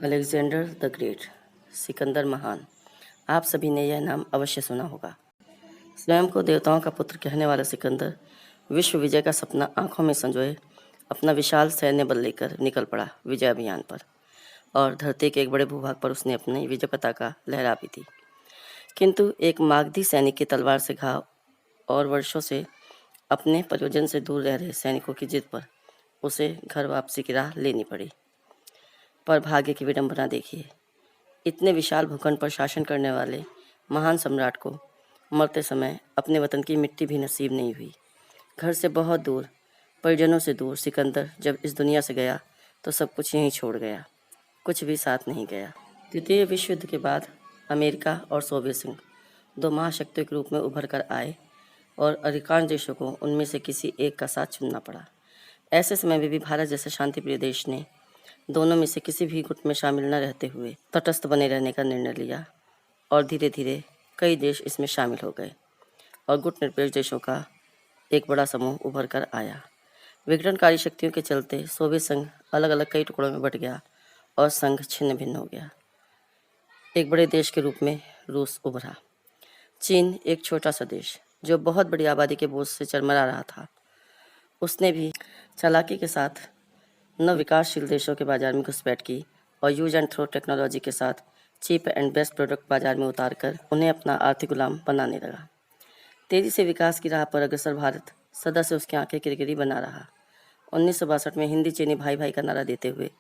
Alexander the great, Sikandar महान। आप सभी ने यह नाम अवश्य सुना होगा। स्वयं को देवताओं का पुत्र कहने वाला सिकंदर विश्व विजय का सपना आंखों में संजोए अपना विशाल सैन्य बल लेकर निकल पड़ा विजय अभियान पर, और धरती के एक बड़े भूभाग पर उसने अपनी विजय पताका लहरा भी दी। किंतु एक मागधी सैनिक की तलवार से घाव और वर्षों से अपने प्रयोजन से दूर रह रहे सैनिकों की जिद पर उसे घर वापसी की राह लेनी पड़ी। पर भाग्य की विडंबना देखिए, इतने विशाल भूखंड पर शासन करने वाले महान सम्राट को मरते समय अपने वतन की मिट्टी भी नसीब नहीं हुई। घर से बहुत दूर, परिजनों से दूर सिकंदर जब इस दुनिया से गया तो सब कुछ यहीं छोड़ गया, कुछ भी साथ नहीं गया। द्वितीय विश्व युद्ध के बाद अमेरिका और सोवियत संघ दो महाशक्तियों के रूप में उभर कर आए और अधिकांश देशों को उनमें से किसी एक का साथ चुनना पड़ा। ऐसे समय में भी भारत जैसे शांतिप्रिय देश ने दोनों में से किसी भी गुट में शामिल न रहते हुए तटस्थ बने रहने का निर्णय लिया, और धीरे धीरे कई देश इसमें शामिल हो गए और गुट निरपेक्ष देशों का एक बड़ा समूह उभर कर आया। विघटनकारी शक्तियों के चलते सोवियत संघ अलग अलग कई टुकड़ों में बट गया और संघ छिन्न भिन्न हो गया। एक बड़े देश के रूप में रूस उभरा। चीन, एक छोटा सा देश जो बहुत बड़ी आबादी के बोझ से चरमरा रहा था, उसने भी चालाकी के साथ नव विकासशील देशों के बाजार में घुसपैठ की और यूज एंड थ्रो टेक्नोलॉजी के साथ चीप एंड बेस्ट प्रोडक्ट बाजार में उतारकर उन्हें अपना आर्थिक गुलाम बनाने लगा। तेजी से विकास की राह पर अग्रसर भारत सदा से उसकी आंखें किरकिरी बना रहा। 1962 में हिंदी चीनी भाई भाई का नारा देते हुए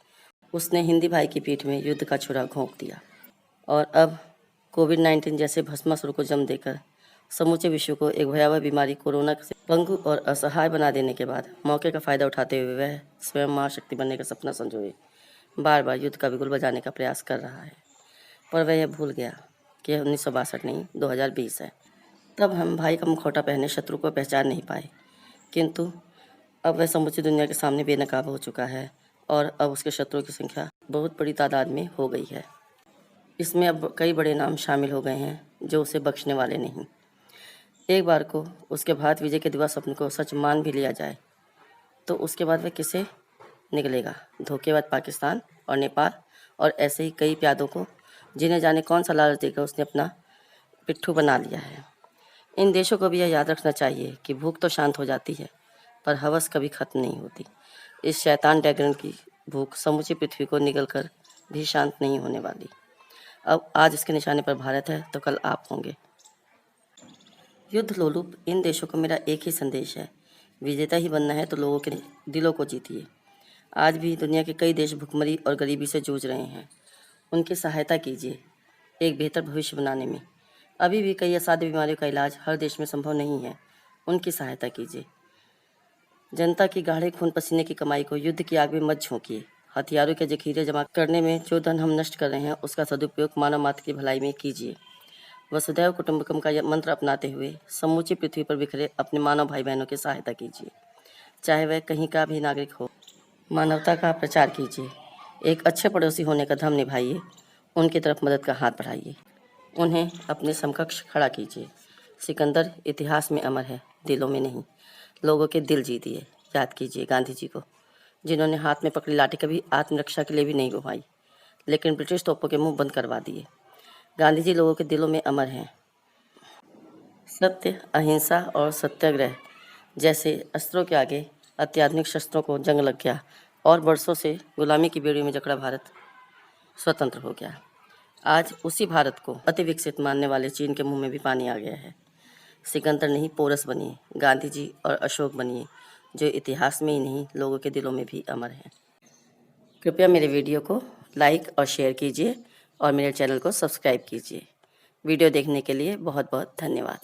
उसने हिंदी भाई की पीठ में युद्ध का छुरा घोंप दिया, और अब कोविड-19 जैसे भस्मासुर को जन्म देकर समूचे विश्व को एक भयावह बीमारी कोरोना से पंगु और असहाय बना देने के बाद मौके का फायदा उठाते हुए वह स्वयं महाशक्ति बनने का सपना संजोए बार बार युद्ध का बिगुल बजाने का प्रयास कर रहा है। पर वह यह भूल गया कि यह 1962 नहीं 2020 है। तब हम भाई का मुखौटा पहने शत्रु को पहचान नहीं पाए, किंतु अब वह समूची दुनिया के सामने बेनकाब हो चुका है और अब उसके शत्रुओं की संख्या बहुत बड़ी तादाद में हो गई है। इसमें अब कई बड़े नाम शामिल हो गए हैं जो उसे बख्शने वाले नहीं। एक बार को उसके भारत विजय के दिवा स्वप्न को सच मान भी लिया जाए तो उसके बाद वह किसे निकलेगा? धोखेबाज पाकिस्तान और नेपाल और ऐसे ही कई प्यादों को जिन्हें जाने कौन सा लालच देकर उसने अपना पिट्ठू बना लिया है। इन देशों को भी यह याद रखना चाहिए कि भूख तो शांत हो जाती है पर हवस कभी खत्म नहीं होती। इस शैतान ड्रैगन की भूख समूची पृथ्वी को निगल कर भी शांत नहीं होने वाली। अब आज इसके निशाने पर भारत है तो कल आप होंगे। युद्ध लोलुप इन देशों को मेरा एक ही संदेश है, विजेता ही बनना है तो लोगों के दिलों को जीतिए। आज भी दुनिया के कई देश भुखमरी और गरीबी से जूझ रहे हैं, उनकी सहायता कीजिए एक बेहतर भविष्य बनाने में। अभी भी कई असाध्य बीमारियों का इलाज हर देश में संभव नहीं है, उनकी सहायता कीजिए। जनता की गाढ़े खून पसीने की कमाई को युद्ध की आग में मत झोंकिए। हथियारों के जखीरे जमा करने में जो धन हम नष्ट कर रहे हैं उसका सदुपयोग मानव मात्र की भलाई में कीजिए। वसुधैव कुटुंबकम का मंत्र अपनाते हुए समूची पृथ्वी पर बिखरे अपने मानव भाई बहनों की सहायता कीजिए, चाहे वह कहीं का भी नागरिक हो। मानवता का प्रचार कीजिए, एक अच्छे पड़ोसी होने का धर्म निभाइए, उनकी तरफ मदद का हाथ बढ़ाइए, उन्हें अपने समकक्ष खड़ा कीजिए। सिकंदर इतिहास में अमर है, दिलों में नहीं। लोगों के दिल जीतिए। याद कीजिए गांधी जी को, जिन्होंने हाथ में पकड़ी लाठी कभी आत्मरक्षा के लिए भी नहीं घुमाई, लेकिन ब्रिटिश तोपों के मुंह बंद करवा दिए। गांधी जी लोगों के दिलों में अमर हैं। सत्य, अहिंसा और सत्याग्रह जैसे अस्त्रों के आगे अत्याधुनिक शस्त्रों को जंग लग गया और वर्षों से गुलामी की बेड़ियों में जकड़ा भारत स्वतंत्र हो गया। आज उसी भारत को अति विकसित मानने वाले चीन के मुंह में भी पानी आ गया है। सिकंदर नहीं, पोरस बनिए, गांधी जी और अशोक बनिए, जो इतिहास में ही नहीं लोगों के दिलों में भी अमर हैं। कृपया मेरे वीडियो को लाइक और शेयर कीजिए और मेरे चैनल को सब्सक्राइब कीजिए। वीडियो देखने के लिए बहुत बहुत धन्यवाद।